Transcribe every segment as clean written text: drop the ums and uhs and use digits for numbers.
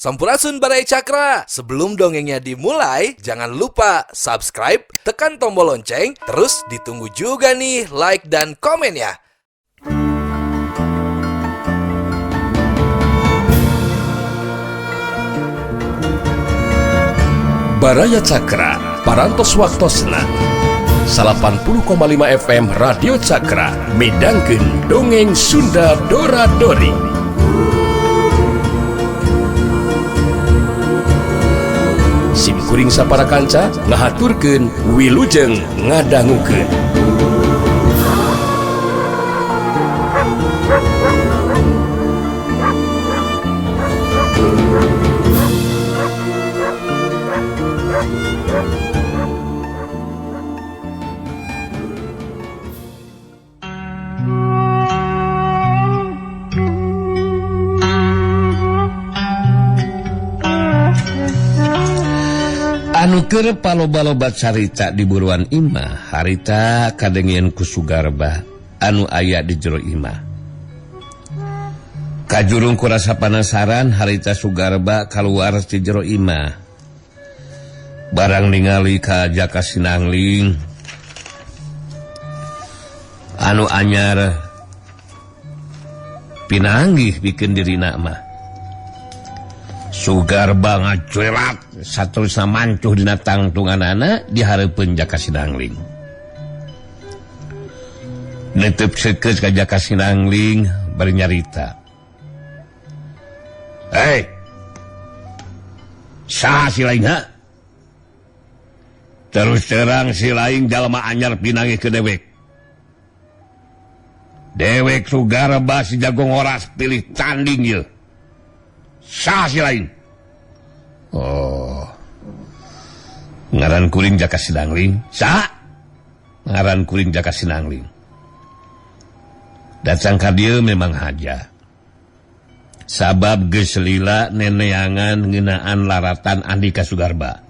Sampurasun Barai Cakra. Sebelum dongengnya dimulai, jangan lupa subscribe, tekan tombol lonceng, terus ditunggu juga nih like dan komen ya. Baraya Cakra, parantos waktosna 80,5 FM Radio Cakra, midangkeun dongeng Sunda Dora-Dori. Simkuring sapara kanca ngahaturkeun wilujeng ngadangukeun. Anu keur paloba-loba carita di buruan imah, harita kadengian ku Sugarba anu aya di jero imah. Kajurung ku rasa penasaran harita Sugarba kaluar di jero imah. Barang ningali ka Jaka Sinangling anu anyar pinanggih bikin dirina mah. Sugarba ngacuelat saterusna mancuh dina tangtunganana di hareupeun Jaka Sinangling. Netep seukeut ka Jaka Sinangling bari nyarita. Hei, saha si laing ha? Terus terang si laing jalma anyar pinanggih ke dewek. Dewek Sugarba si jago ngoras pilih tanding ye. Saha si lain? Oh, ngaran kuring Jaka Sinangling. Saha? Ngaran kuring Jaka Sinangling. Datang ka dieu memang haja. Sabab geus lila neneangan ngeunaan laratan Andika Sugarba.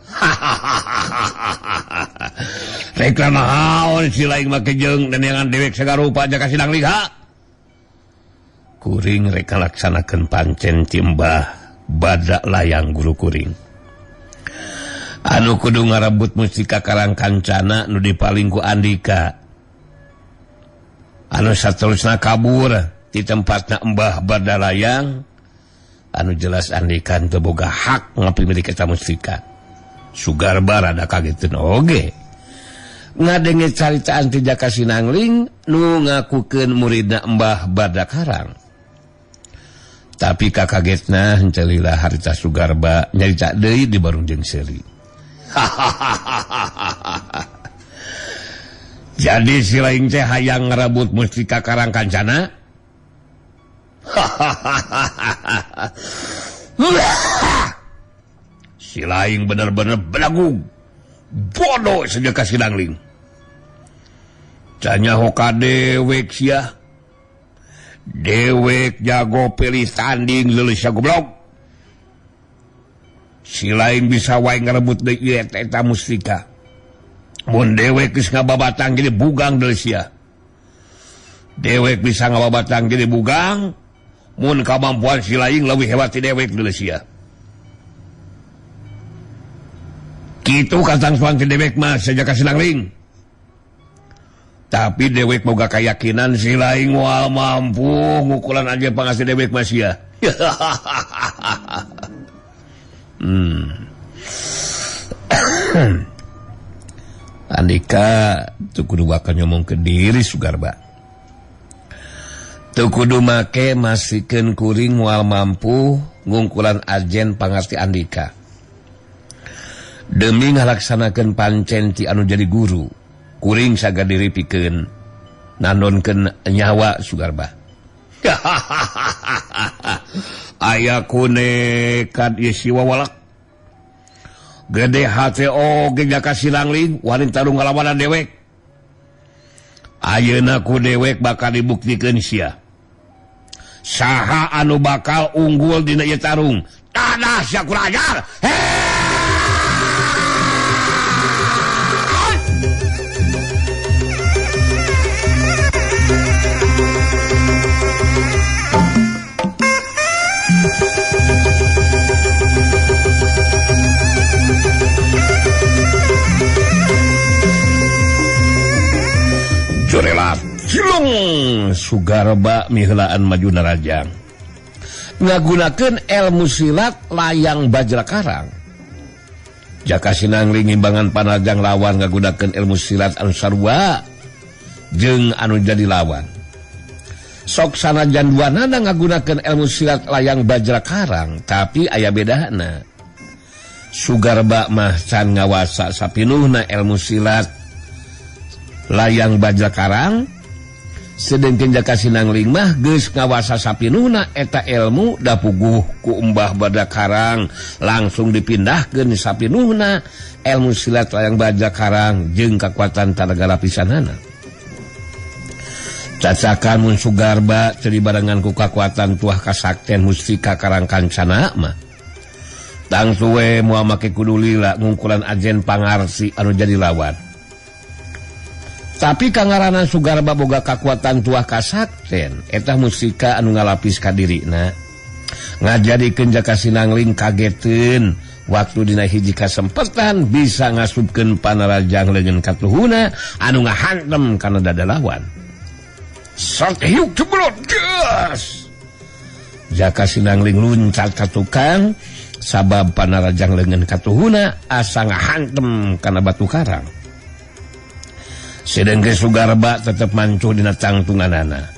Rek naon si lain make jeung neneangan dewek sagarupa Jaka Sinangling ha? Kuring rek laksanakeun pancen timbah badak layang guru kuring. Anu kudu ngarabut mustika karang kancana nu dipaling ku Andika. Anu saterusna kabur di tempatna Embah Badalayang. Anu jelas Andika teu boga hak ngapimilih eta mustika. Sugarba rada kageteun oge. Ngadenge caritaan ti Jaka Sinangling nu ngakukeun muridna Embah Badakarang. Tapi kakagetna henteu lila harita Sugarba nyarita deui di barung jeung seuri. Jadi si laing teh hayang ngarabut mustika karang kancana? Si laing bener-bener belagu. Bodoh si Jaka Sinangling. Canya hoka dewek sia. Dewek jago pilih tanding leuleus goblok. Si lain bisa wae ngarebut deui eta mustika. Mun dewek geus ngababatang jadi bugang deui sia. Dewek bisa ngababatang jadi bugang, mun kamampuan si lain leuwih hebat ti dewek deui sia. Kitu katangsuan ti dewek mah Jaka Sinangling. Tapi dewek boga keyakinan si laing moal mampu ngukulan aja pangasih dewek masih ya. Andika tu kudu bakal nyomong ke diri Sugarba. Tu kudu make masikeun kuring moal mampu ngungkulan ajen pangasih Andika. Demi ngalaksanakeun pancen ti anu jadi guru. Kuring sagadiri pikeun nandonkeun nyawa Sugarba. Aya kunekat ieu si wawalak. Gede hate oge Jaka Sinangling wani tarung ngalawanan dewek. Ayeuna ku dewek bakal dibuktikeun sia. Saha anu bakal unggul dina ieu tarung? Tanah sia kurang ajar. Sugarba mihlaan maju narajang ngagunakeun ilmu silat layang bajra karang. Jaka Sinangling imbangan panarajang lawan ngagunakeun ilmu silat anu sarua jeung anu jadi lawan. Sok sanajan duanana ngagunakeun ilmu silat layang bajra karang, tapi aya bedana. Sugarba mah can ngawasa sapinuhna ilmu silat layang bajra karang, sedengkeun Jaka Sinangling mah geus ngawasa sapinuhna eta ilmu da puguh ku umbah bajra karang langsung dipindahkeun sapinuhna ilmu silat layang bajra karang jeung kakuatan tanaga lapisanana. Cacakan mun Sugarba teu dibarengan ku kakuatan tuah kasaktian mustika karang kancana mah tang suwe moal make kudu lila ngungkulan ajen pangarsi anu jadi lawan. Tapi kangarana Sugarba boga kakuatan tuah kasaktian eta mustika anu ngalapis ka dirina ngajadikeun Jaka Sinangling kageteun waktu dina hiji kasempetan bisa ngasupkeun panarajang leungeun katuhuna anu ngahantem kana dada lawan. Sok hiuk cebrot gas. Jaka Sinangling luncat ka tukang sabab panarajang leungeun katuhuna asa ngahantem kana batu karang. Sedengke Sugarba tetep mancuh dina tangtunganana.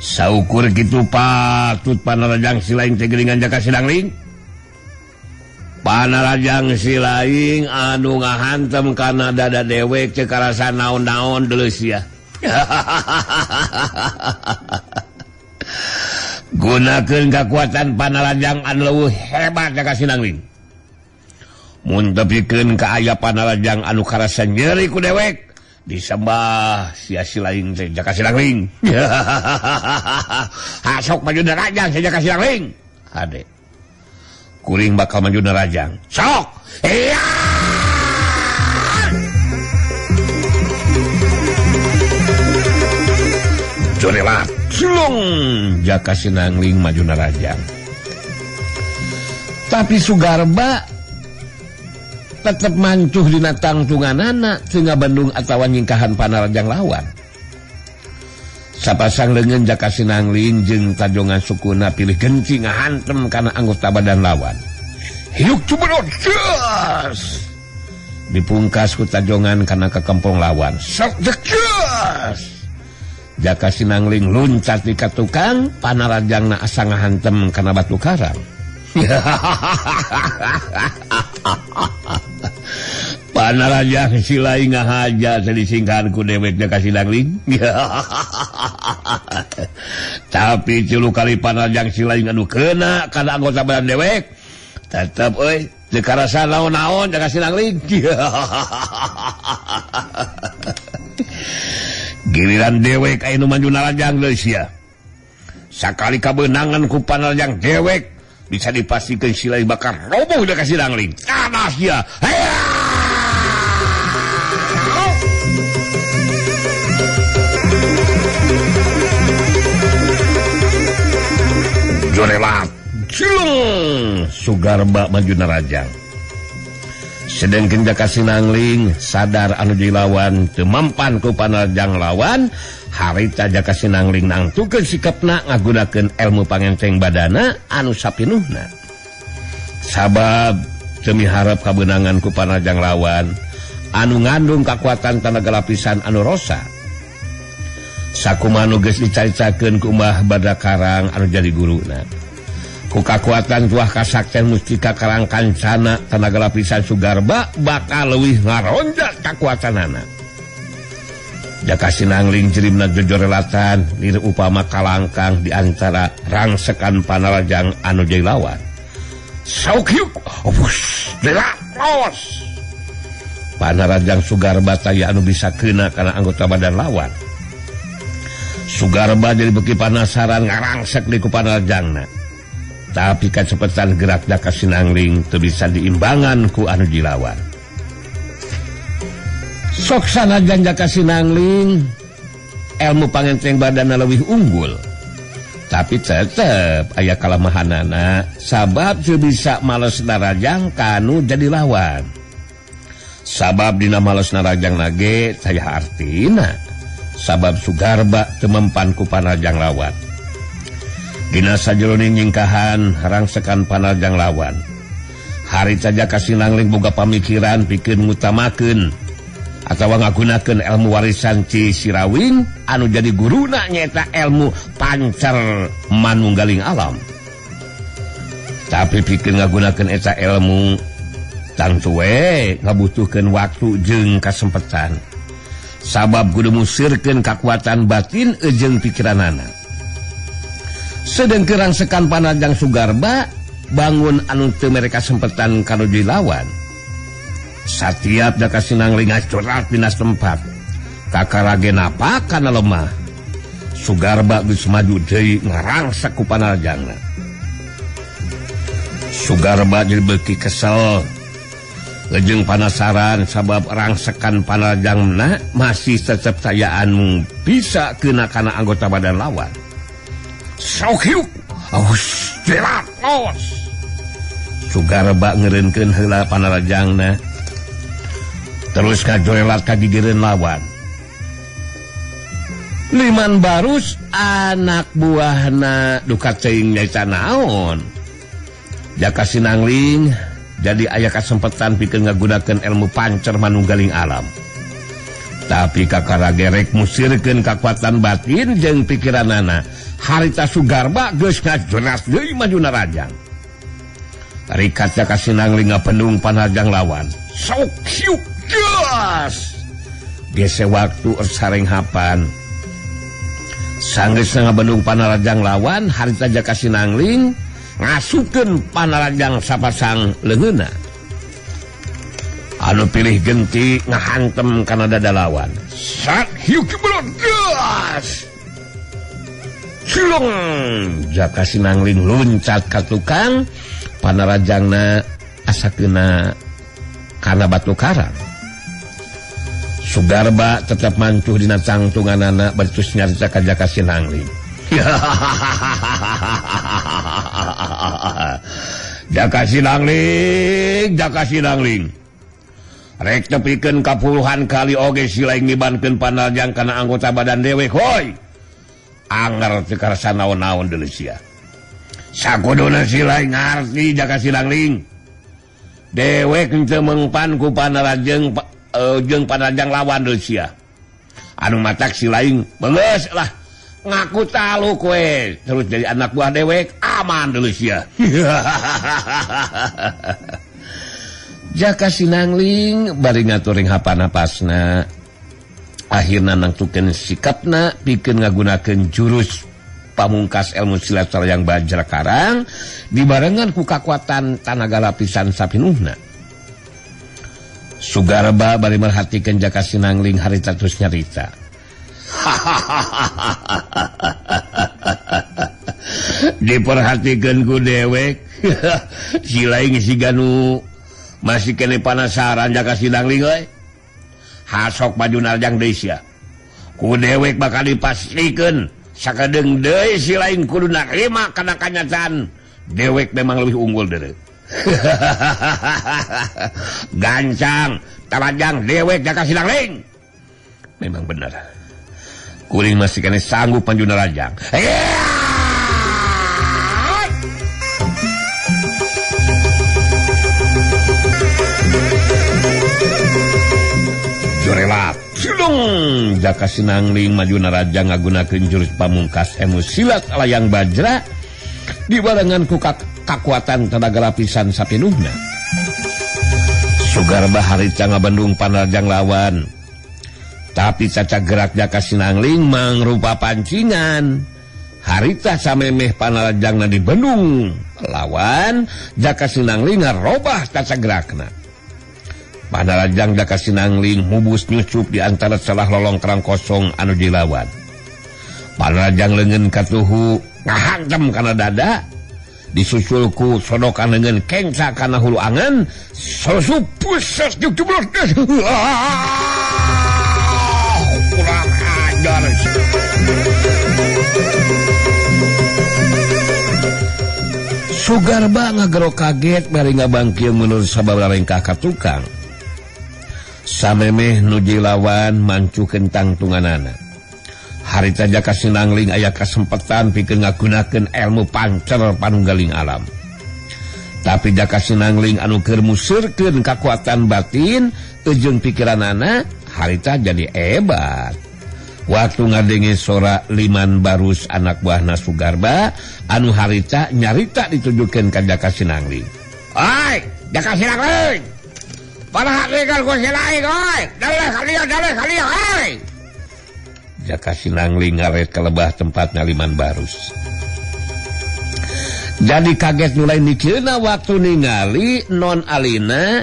Saukur kitu patut panarajang silaing teh geuningan Jaka Sinangling. Panarajang silaing anu ngahantem kana dada dewek ceuk karasa naon-naon deuleuh sia. Gunakeun kakuatan panarajang anu leuwih hebat Jaka Sinangling. Mun tepikeun ka aya panarajang anu karasa nyeri ku dewek, disembah sia silaing teh Jaka Sinangling. Hasok maju narajang sia Jaka Sinangling. Hade. Kuring bakal maju narajang. Sok! Iya! Jorelat! Silong! Jaka Sinangling maju narajang. Tapi Sugarba tetep mancuh dina tangtunganana sehingga Bandung atawa nyingkahan panarajang lawan. Sapasang leungeun Jaka Sinangling jeung tajongan sukuna pilih genci ngahantem kana anggota badan lawan. Hiuk cuberot gas. Dipungkas ku tajongan kana kekempong lawan. Sok gas. Jaka Sinangling luncat di ka tukang, panarajangna asa ngahantem kana batu karang. Panarajang silaing ngahaja disingkahan ku dewek Jaka Sinangling. Tapi cilu kali panarajang silaing anu keuna kana anggota badan dewek tetep euy teu karasa naon-naon Jaka Sinangling. Giliran dewek aya nu maju narajang deui sia. Sakali kabeunangan ku panarajang dewek bisa dipastikan silaing bakal roboh Jaka Sinangling. Tanah sia. Jorelat cilung Sugarba maju narajang. Sedengkeun Jaka Sinangling sadar anu dilawan teu mampan ku panarajang lawan, harita Jaka Sinangling nangtukeun sikapna ngagunakeun ilmu pangenteng badana anu sapinuhna. Sabab teu miharep kabeunangan ku panarajang lawan anu ngandung kakuatan tanaga lapisan anu rosa. Sakumaha nu geus dicaricakeun ku umbah bada karang anu jadi guruna. Ku kakuatan tuah kasaktian mustika karang kancana tanaga lapisan Sugarba bakal leuwih ngaronjak kakuatanana. Jaka Sinangling jerimna jojorelatan lir upama kalangkang di antara rangsekan panarajang anu jadi lawan. Saukyuk, opus, delakos. Panarajang Sugarba taya anu bisa keuna kana anggota badan lawan. Sugarba jadi beki panasaran ngarangsek di ku panarajangna. Tapi kacepetan gerak Jaka Sinangling teu bisa diimbangan ku anu dilawan. Sok sanajan Jaka Sinangling ilmu pangenteng badanna leuwih unggul, tapi tetep aya kalemahanana sabab teu bisa males narajang kanu jadi lawan. sabab dina malesna rajang nage saya artina sabab Sugarba temempan ku panajang lawan dina sajeroning nyingkahan rangsekan panajang lawan hari saja Kasinangling boga pamikiran pikeun ngutamakeun atawa ngagunakeun ilmu warisan Ci Sirawing anu jadi guruna nyaeta ilmu pancer manunggaling alam tapi pikeun ngagunakeun eta ilmu tangtu we ngabutuhkeun waktu jeung kasempetan sabab kudu musirkeun kakuatan batin jeung pikiranana sedeng rangsekan panajang Sugarba bangun anu teu mere kasempetan kanuju lawan satiap da Kasinangling ngacorat dina tempat kakaragen apa kana lemah Sugarba geus maju deui ngarangsek ku panajangna Sugarba jadi beuki kesel jeung panasaran sabab rangsekan panajangna masih tetep sayaan bisa kena kana anggota badan lawan sok hiuk awas jelat los Sugarba ngeureunkeun heula panajangna terus kajorelat ka gigireun lawan Liman Barus anak buahna duka teuing nyaeta naon da Kasinangling jadi aya kasempatan pikeun ngagunakeun ilmu pancer manunggaling alam tapi kakarage rek musirkeun kakuatan batin jeung pikiranana harita Sugarba geus ngajonas deui majuna rajang rikat da Kasinangling ngapendung panajang lawan sok hiuk gas gese waktu sareng hapan sanggeus ngabendung panajang lawan harita da Kasinangling ngasukeun panajang sapasang leungeunna anu pilih genti ngahantem kana dada lawan sat hiuk kiblon gas silong da Kasinangling loncat ka tukang panarajangna asa kena kana batu karang Sugarba tetap mancuh dina cangtunganana bertus nyarita ka Kasinangling Kasinangling rek tepikeun kapuluhan kali oge Silaing ngibankeun panajang kana anggota badan dewek hoy anger teu karasa naon-naon deuleu sia sakuduna Silaing ngarti Kasinangling dewek teu mengpan ku panarajang jeung panajang lawan deuleu sia anu matak Silaing beungeus lah ngaku taluk we terus jadi anak buah dewek aman deuleu sia Kasinangling bari ngaturing hapan-hapasna akhirna nangtukeun sikapna pikeun ngagunakeun jurus pamungkas ilmu silat Salayang Bajra Karang dibarengan ku kakuatan tanaga lapisan sapinuhna Sugarba bari merhatikeun Kasinangling harita terus nyarita diperhatikeun ku dewek Silaing siganu masih kene panasaran Kasinangling we hasok maju narjang deui sia ku dewek bakal dipastikeun sakadeung deui Silaing kudu narima kana kanyataan dewek memang lebih unggul deui gancang tarajang dewek Kasinangling memang benar kuring masih kene sanggup maju narjang jorelat silung Kasinangling maju narajang ngagunakeun jurus pamungkas ilmu silat Salayang Bajra dibarengan ku kakuatan tenaga lapisan sapinuhna Sugarba harita ngabendung panajang lawan tapi caca gerak Kasinangling mangrupa pancingan harita samemeh panajangna dibendung lawan Kasinangling ngarobah caca gerakna panajang Kasinangling hubus nyucup di antara celah lolong kerang kosong anu dilawan panajang leungeun katuhu ngahantem kana dada disusulku sodokan leungeun kengca kana hulu angan sosup puses jublok kurang ajar Sugarba ngagero kaget bari ngabangkieu menurut sababaraha ringkah ka tukang samemeh nuji lawan mancu kentang tunganana. Harita Jaka Sinangling aya kasempatan pikeun ngagunakeun ilmu pancer panunggaling alam. Tapi Jaka Sinangling anu keur musirkeun kakuatan batin jeung pikiranana, harita jadi hebat. Waktu ngadenge sora Liman Barus anak buahna Sugarba, anu harita nyarita ditujukeun ka Jaka Sinangling. "Oi, Jaka Sinangling! Parahakeun ku Sinangling, oi! Daleh kalian, oi!" Jaka Sinangling ngaret kelebah tempatna Liman Barus. Jadi kaget mulai mikirna waktu ningali non alina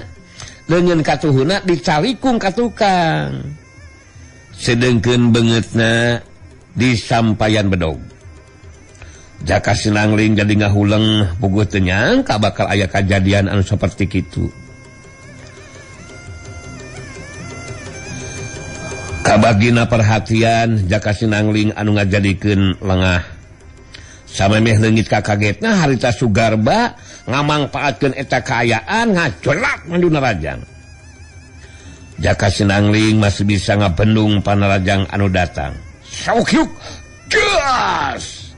dengan katuhuna dicalikung ka tukang. Sedengkeun beungeutna disampaian bedog. Jaka Sinangling jadi ngahuleng puguh teu nyangka bakal aya kajadian anu saperti kitu. Kabagina perhatian Jaka Sinangling anu ngajadikeun lengah. Samemeh leungit ka kagetna harita Sugarba ngamangpaatkeun eta kaayaan ngacolak manduna rajang. Jaka Sinangling masih bisa ngabendung panarajang anu datang. Saukyuk, gas!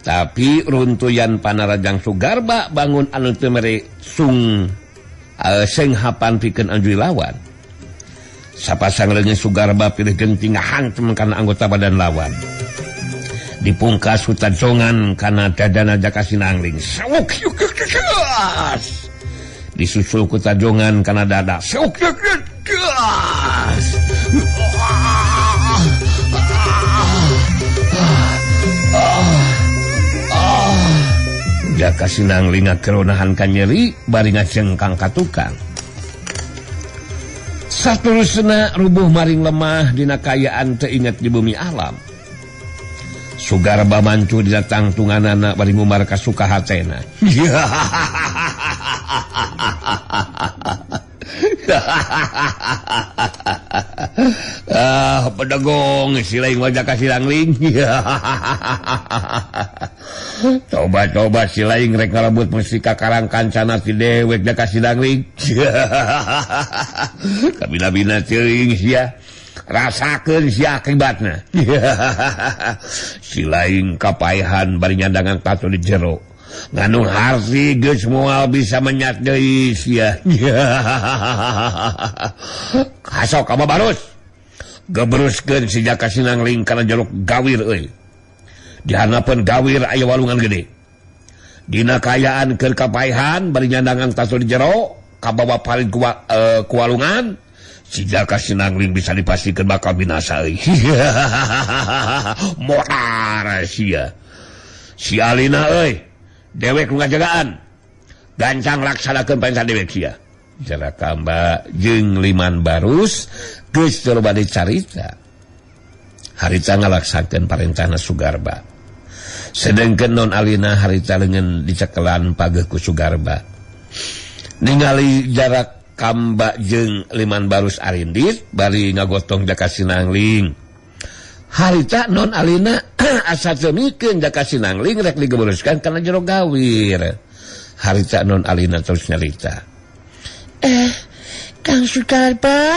Tapi runtuyan panarajang Sugarba bangun anu teu mere senghapan pikeun anjui lawan. Sapasang leungit Sugarba pilih genting ngahantem kana anggota badan lawan. Dipungkas hutajongan kana dadana Jaka Sinangling. Saukyuk, gas! Disusul kutajongan kana dada. Saukyuk, gas! Jaka Sinangling ngakeronahan ka nyeri bari ngajengkang ka tukang. Saterusna rubuh maring lemah dina kayaan teu inget di bumi alam. Sugarba mancu dina tangtunganana bari ngumar ka sukahatena. Pedegong si lain wajah Jaka Sinangling. Coba si lain rek ngalebut mesti ka karang kancana ti dewek Jaka Sinangling. Kabina-bina teuing sia. Rasakeun sia akibatna. Si lain kapaehan bari nyandangan tato di jero. Nganu harti geus moal bisa menyat deui sia. Kasok ka Barus. Gebruskeun si Jaka Sinangling kana jeruk gawir euy. Di hanapeun gawir aya walungan gede. Dina kayaan keur kapaehan bari nyandangan tato di jero kabawa paling ku walungan. Si Jaka Sinangling bisa dipastikan bakal binasa euy. Moar sia. Si alina euy. Dewek nu ngajagaan. Gancang laksanakeun paensan dewek sia. Jalaka Mbak jeung Liman Barus geus teu bade carita. Harita ngalaksakeun parentahna Sugarba. Sedengkeun non alina harita leungeun dicekelan pageuh ku Sugarba. Ningali jarak Kamba jeung Liman Barus arindit bari ngagotong Jaka Sinangling. Harita non alina asa temikeun Jaka Sinangling rek digeberuskan kana jero gawir. Harita non alina terus nyarita. Kang Sugarba,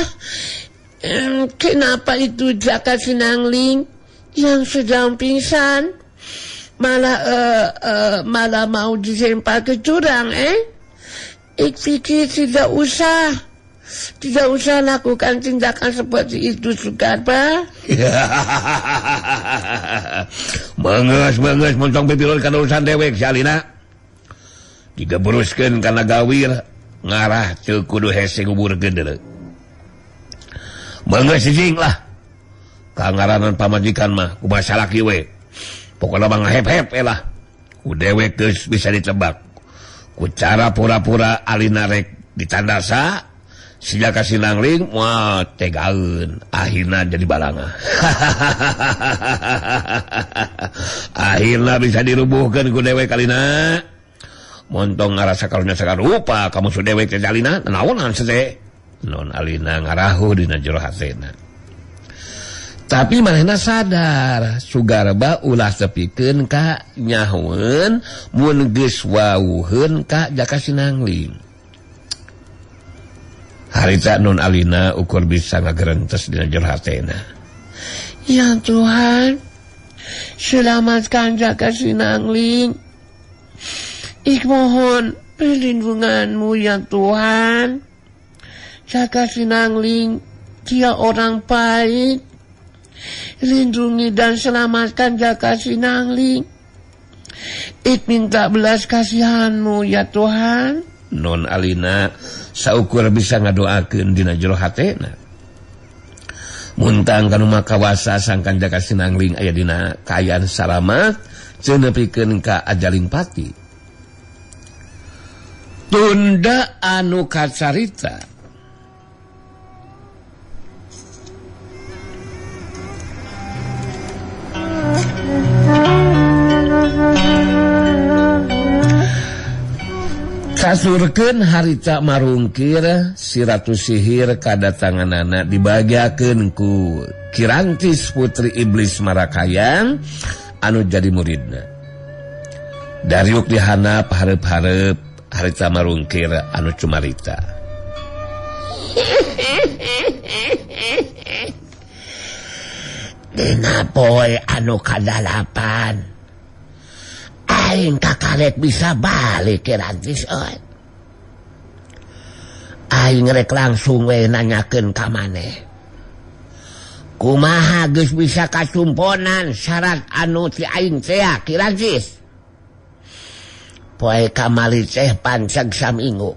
kenapa itu Jaka Sinangling yang sedang pingsan malah mau disempal ke jurang, Ik pikir tidak usah lakukan tindakan seperti itu, Sugarba. Manges moncong pipilun kana urusan dewek si alina. Digebruskeun kana gawir ngarah teu kudu hese nguburkeun deuleu. Manges cicing lah. Kangaranan pamajikan mah kumaha salaki we. Pokona mah ngahep-hep lah. Ku dewek geus bisa ditebak. Ku cara pura-pura alina rek ditandasa. Si Jaka Sinangling wah tegaeun akhirna jadi balanga. Akhirna bisa dirubuhkeun ku dewek alina. Montong ngarasa karunya sakarupa kamu su dewek teh alina naonan sete. Non alina ngarahu dina jero hatena. Tapi manehna sadar Sugarba ulah tepikeun ka nyahoeun mun geus wawuheun ka Jaka Sinangling. harita non alina ukur bisa ngagerentes dina jero hatena. Ya Tuhan, selamatkan Jaka Sinangling. Ik mohon perlindungan-Mu ya Tuhan. Jaka Sinangling, dia orang baik. Lindungi dan selamatkan Jaka Sinangling. Ik minta belas kasihan-Mu ya Tuhan. Non alina saukur bisa ngadoakeun dina jero hatena. Muntang kanu makawasa sangkan Jaka Sinangling aya dina kaayaan salamet cenepikeun ka ajaling pati. Tunda anu kacarita. Kasurkeun harita marungkir si Ratu Sihir kadatanganana dibagiakeun ku Kirantis putri iblis Marakayang anu jadi muridna. Dariuk dihanap hareup-hareup harita marungkir anu cumarita. Dina poe anu kadalapan aing kakarek bisa balik Kirantis oi. Aing rek langsung we nanyakeun ka maneh. Kumaha geus bisa kasumponan syarat anu ti aing teh Kirantis? Poe kamari teh panceg saminggu.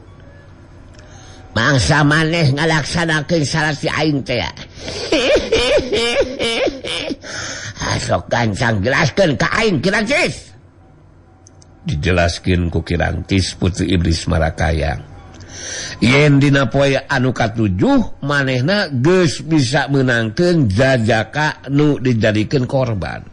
Mangsa maneh ngalaksanakeun syarat ti aing teh. Asok gancang jelaskeun ka aing Kirantis. Dijelaskeun ku Kirantis putri iblis Marakayang. Yen dina poe anu katujuh manehna geus bisa menangkeun Jajaka nu dijadikeun korban.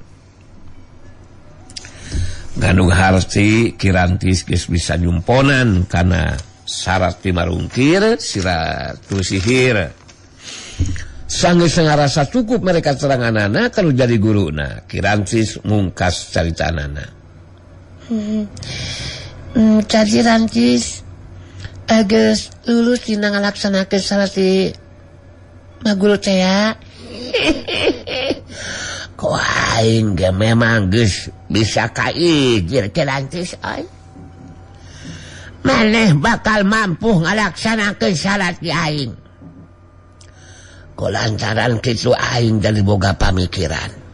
Nganu harti Kirantis geus bisa nyumponan kana syarat ti marungkir si Ratu Sihir. Sanggeus ngarasa cukup mereka teranganana kalau jadi guruna. Kirantis ngungkas caritanana. Jadi Rantis geus lulus dina ngalaksanakeun syarat ti maguru teh ya. Ko aing ge memang geus bisa kaijir Kirantis oi. Maneh bakal mampu ngalaksanakeun syarat ti aing. Kulantaran kitu aing jadi boga pamikiran.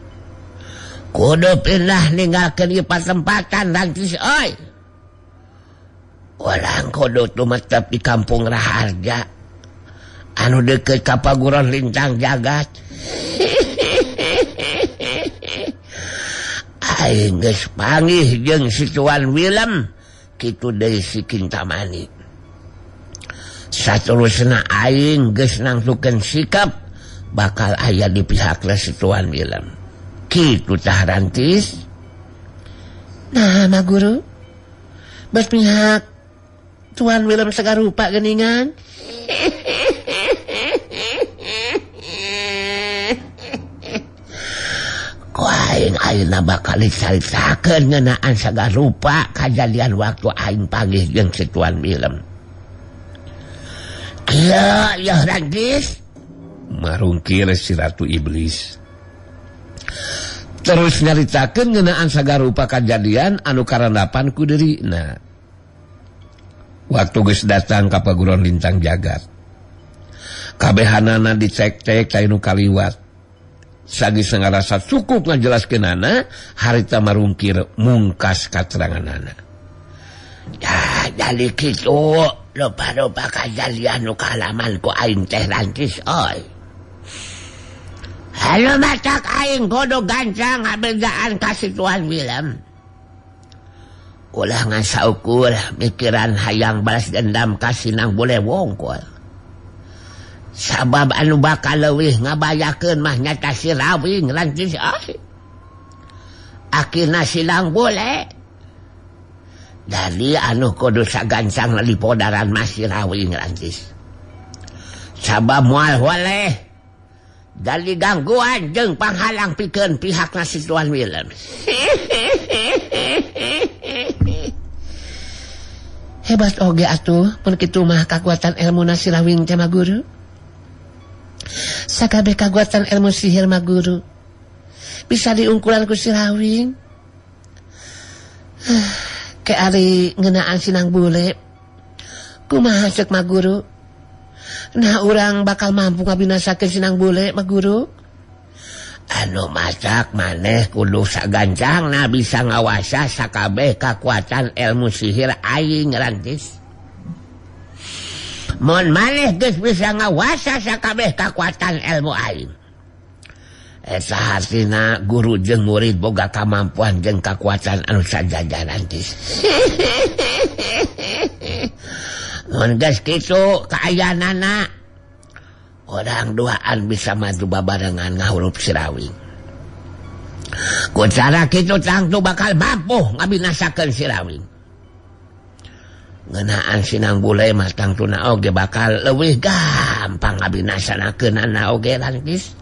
Kudu pindah ninggalkeun ieu patempatan Rantis oi. Urang kudu tumetep di Kampung Raharja anu deukeut ka paguron Lintang Jagat. Aing geus panggih jeung si Tuan Willem kitu deui si Kintamani. Saterusna aing geus nangtukeun sikap bakal aya di pihakna si Tuan Willem. Kitu tah Rantis. Nah, Maguru, berpihak Tuan Willem sagarupa geuningan. Ku aing ayeuna bakal dicaritakeun ngeunaan sagarupa kajadian waktu aing panggih jeung si Tuan Willem. Kieu ya Rantis, marungkir si Ratu Iblis. Terus nyaritakeun ngeunaan sagarupa kajadian anu karandapan ku deurina. Waktu geus datang ka paguron Lintang Jagat. Kabehanana dicek-cek cai nu kaliwat. Sagi ngarasa cukup ngajelaskeunana, harita marungkir mungkas kateranganana. Ya, jadi kitu loba-loba kajadian nu kalaman ku aing teh Rantis oi. Halo matak aing kudu gancang ngabejaan ka si Tuan Willem. Ulah ngasaukur mikiran hayang balas dendam ka Sinang Bule Wongkol. Sabab anu bakal leuwih ngabayakeun mah nyata si Rawing Rantis oi. Akhirna Sinang Bule. Dari anu kudu sagancang lipodaran mah si Rawing Rantis. Sabab moal waleh dari gangguan jeung panghalang pikeun pihakna si Tuan Willem. Hebat oge atuh mun kitu mah kakuatan ilmuna si Rawing teh mah guru. Sakabeh kakuatan ilmu sihir mah guru bisa diungkulan ku si Rawing. Ke ari ngeunaan sinang bule kumaha ceuk mah guru? Nah urang bakal mampu ngabinasakeun sinang bule mah guru. Anu masak maneh kudu sagancangna bisa ngawasa sakabeh kakuatan ilmu sihir aing Rantis. Mun maneh geus bisa ngawasa sakabeh kakuatan ilmu aing, eta artina guru jeung murid boga kamampuan jeung kakuatan anu sajajar Rantis. Mun geus kitu kaayanana orang duaan bisa maju babarengan ngahurup si Rawing. Ku cara kitu tangtu bakal mampu ngabinasakeun si Rawing. Ngeunaan sinang bule mah tangtuna oge bakal leuwih gampang ngabinasanakeunana oge Rantis.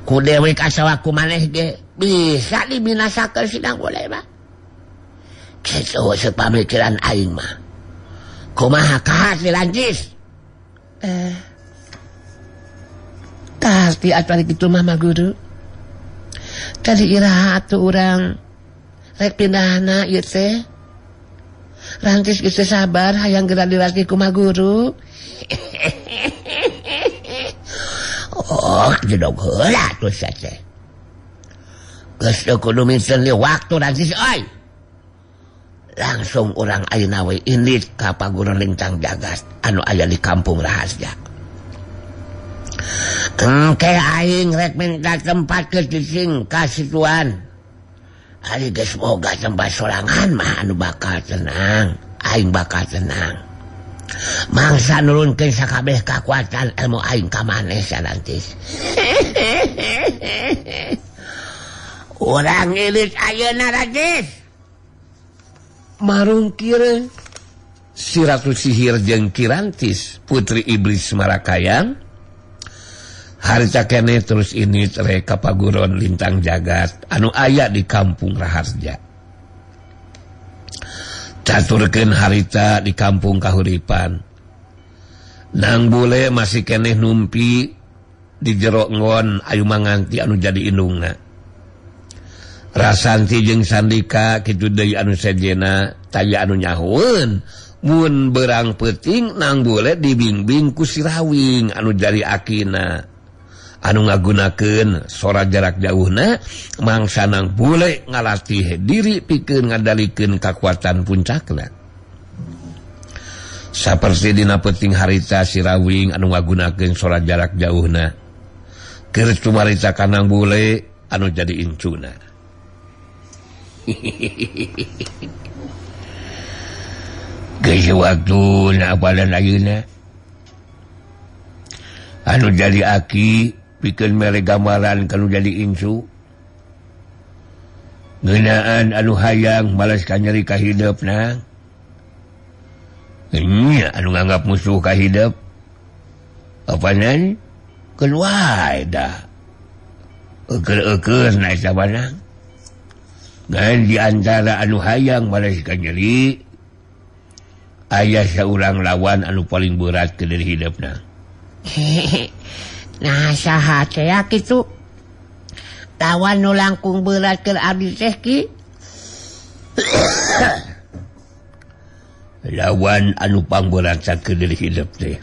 Ku dewe kasawaku maneh ge bisa dibinasakeun sinang bule mah. Kitu sepamikiran aing mah. Kumaha kahati Rantis? Kahati atuh ari kitu mah guru. Tadi iraha atuh urang rek pindahna ieu teh. Rantis geus sabar hayang geura dilatih ku mah guru. Oh, jedog heula tuh sace. Geus kudu minten lieu waktu Rantis euy. Langsung urang ayeuna we indit ka paguron Lintang Jagat anu aya di Kampung Rahasia. Engke aing rek minta tempat kecicing ka situan. Ari geus boga tempat sorangan mah anu bakal tenang, aing bakal tenang. Mangsa nurunkeun sakabeh kakuatan ilmu aing ka maneh Rantis. Urang ilit ayeuna Rantis. Marungkir si Ratu Sihir jeung Ki Rantis putri iblis Marakayang harita keneh terus ini rek ka paguron Lintang Jagat anu aya di Kampung Raharja. Caturkeun harita di kampung kahuripan. Nang bule masih keneh numpi di jero ngon ayu manganti anu jadi indungna. Rasanti jeung Sandika kitu deui anu sejena taya anu nyahoeun mun beurang peuting nang bule dibimbing ku si Rawing anu jari akina anu ngagunakeun sora jarak jauhna mangsa nang bule ngalatih diri pikeun ngadalikeun kakuatan puncakna. Saperti dina peuting harita si Rawing anu ngagunakeun sora jarak jauhna keur cumarita ka nang bule anu jadi incuna. Geus waktuna apalan ayeuna anu jadi aki pikeun mere gambaran kanu jadi incu ngeunaan anu hayang balas ka nyeri ka hidupna nya anu nganggap musuh ka hidup apanan keluar dah eker-eker naik sabanang ngan di antara anu hayang balas ka nyeri aya saurang lawan anu paling berat ke diri hidupna. Nah saha teh kitu lawan nu langkung berat ke abdi teh ki. Lawan anu pangberat ke diri hidup teh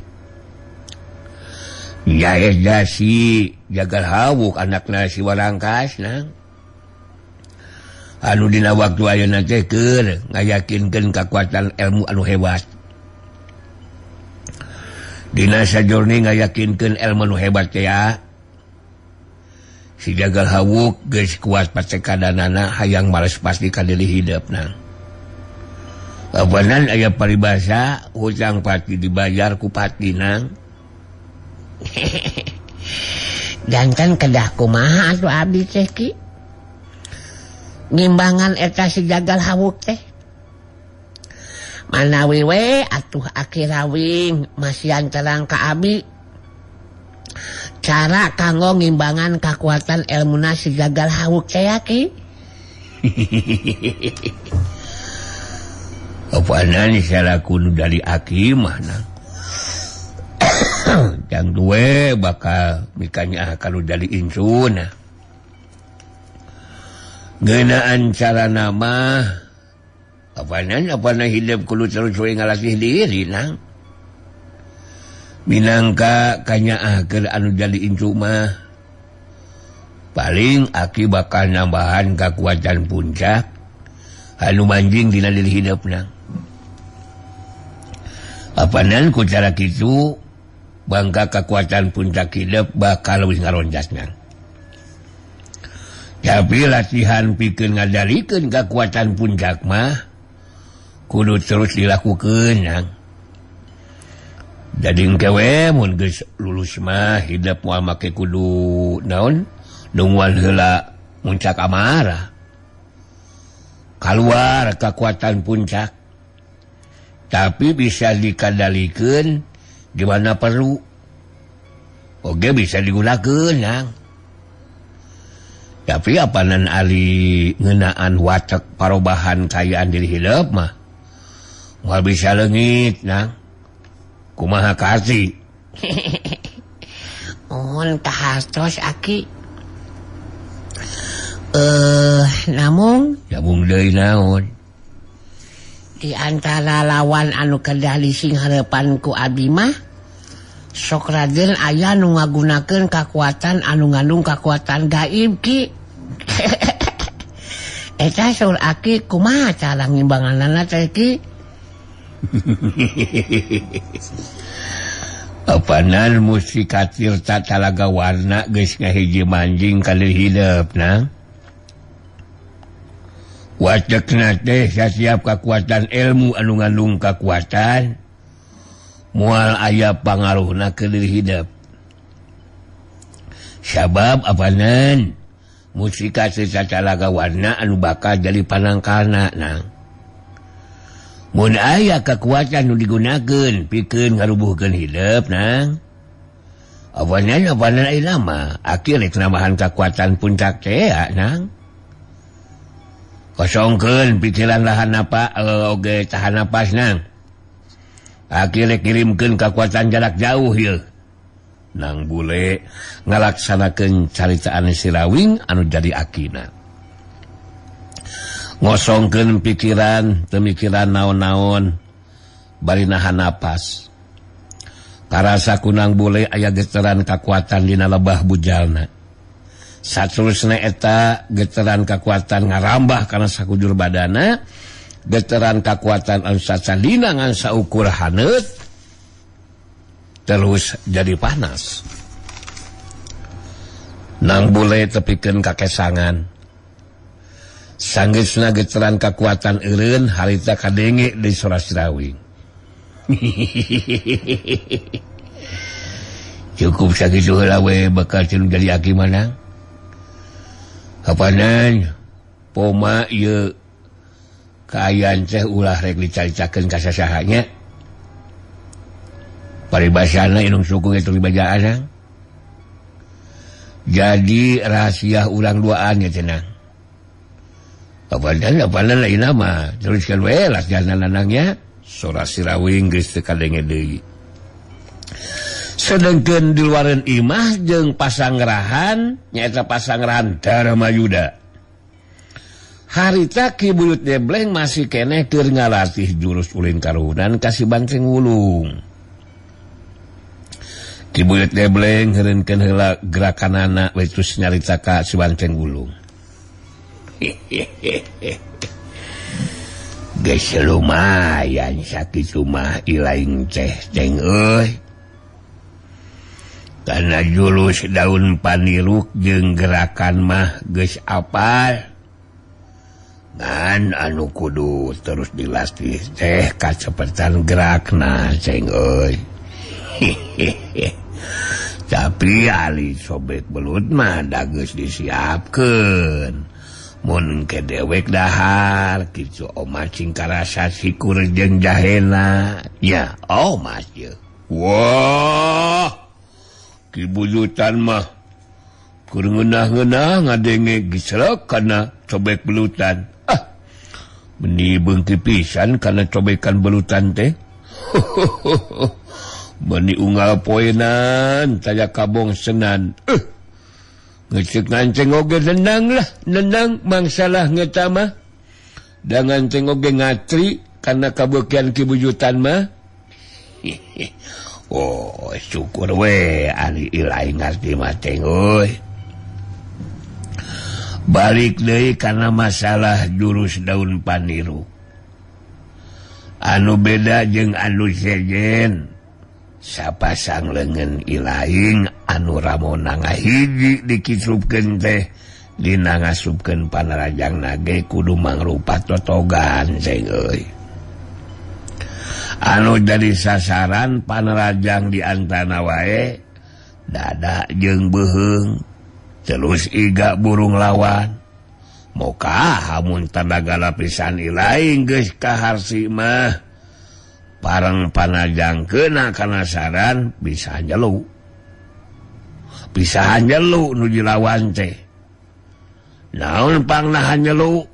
nyaeta si Jagal Hawuk anakna si Warangkas nang anu dina waktu ayeuna teh keur ngayakinkeun kakuatan ilmu anu hebat. Dina sajorni ngayakinkeun ilmu anu hebat teh ya. Si Jagal Hawuk geus kuat pacekadanana hayang males pasti ka diri hidupna. Apanan aya paribasa hutang pati dibayar ku patina. Dan kan kedah kumaha atuh abdi teh ki? Ngimbangan eta si Jagal Hawuk teh manawi we atuh Aki Rawing masihan terang ka abi cara kanggo ngimbangan kakuatan ilmuna si Jagal Hawuk teh ki. Apaan salah kudu dari aki mana yang dua bakal mikanya kalau dari insun ngenaan cara nama apana hidup kudu terus ngalasih diri nang minangka kanya akhir anu jadi insun mah paling aki bakal nambahan kekuatan puncak anu manjing dina diri hidup nang apanan ku cara kitu bangka kekuatan puncak hidup bakal lebih ngaronjasnya. Tapi latihan pikeun ngadalikeun kekuatan puncak mah kudu terus dilakukeun nang. Jadi engkewe mun geus lulus mah hidup moal make kudu naon nungguan heula muncak amarah. Keluar kekuatan puncak tapi bisa dikendalikan di mana perlu. Oke bisa digunakan nang. Tapi apanan ali ngeunaan watek parobahan kayaan diri hidup mah moal bisa leungit nang. Kumaha kasih. Tahastos aki. Namun deui naon. Di antara lawan anu kendali sing harapan ku abdi mah sok Raden aya nu ngagunakeun kekuatan anu ngandung kekuatan gaib ki. Eta saur aki kumaha cara ngimbanganna teh ki? Apanan musika tirta talaga warna geus ngahiji manjing ka hidup nang. Watekna teh setiap kekuatan ilmu anu ngandung kekuatan moal aya pangaruhna ke diri hidup. Sabab apanan musika talaga warna anu bakal jadi panangkalna nang. Mun aya kekuatan nu digunakeun pikeun ngarubuhkeun hidup nang. Apanan aya lama akhir nambahan kekuatan puncak teh nang. Kosongkeun pikiran lahan apa oge tahan napas nang. Akhirnya kirimkeun kekuatan jarak jauh ieu. Nang bule ngalaksanakeun caritaan si Rawing anu jadi akina. Ngosongkeun pikiran, pemikiran naon-naon bari nahan napas. Karasa kunang bule aya geteran kekuatan dina lebah bujalna. Saterusna eta geteran kekuatan ngarambah karena sakujur badana, geteran kekuatan anu sacalina ngan saukur haneut terus jadi panas. Nang bule tepikeun kakesangan. Sanggeusna geteran kekuatan eureun harita kadenge deui sora Rawing. Cukup sakitu heula we bakal cenah jadi aki manang. Apanan poma ieu kaayaan teh ulah rek dicaricakeun ka sasahanya. Paribasana inung suku itu dibajaan. Jadi rahasia urang duaan ya cenah. Apanan lain nama teruskeun we lasjana lanangnya sora si Rawing geus teu kadenge deui. Sedengkeun di luareun imah jeung pasanggerahan nyaeta pasanggerahan Daramayuda. Harita Ki Buyut Debleng masih keneh keur ngalatih jurus ulin karuhunan ka si Banteng Wulung. Ki Buyut Debleng heureunkeun heula gerakanana we terus nyarita ka si Banteng Wulung. Geus lumayan sakitu mah ilaing teh teng euy. Karena julus daun paniruk jeung gerakan mah geus apal. Ngan anu kudu terus dilatih teh kacepetan gerakna ceng euy. Tapi ali sobek belut mah da geus disiapkeun. Mun ke dewek dahar kitu omah cingkarasa sikur jeung jahena. Ya, omah ye. Wah. Ki Buyutan mah keur ngeunah-ngeunah ngadenge gisrek kana cobek belutan. meni beungki pisan kana cobekan belutan teh. Meni unggal poenan taya kabong senan. Ngecek nganceng oge nendang lah, nendang mangsalah ngeta mah. Da nganceng oge ngatri kana kabeukian kibujutan mah. Oh, syukur we ari ilai ngarti mah teh euy. Balik deui kana masalah jurus daun paniru. Anu beda jeung anu sejen. Sapasang leungeun ilaing anu ramona ngahiji dikisupkeun teh dina ngasupkeun panarajang nage kudu mangrupa totogan ceng euy. Anu jadi sasaran panarajang di antana wae dada jeung beuheung terus iga burung lawan. Moka hamun tanaga lapisan ilaing geus kaharsi mah parang panajang kena kanasaran bisa jelu nuju lawan teh naon pangnahan jelu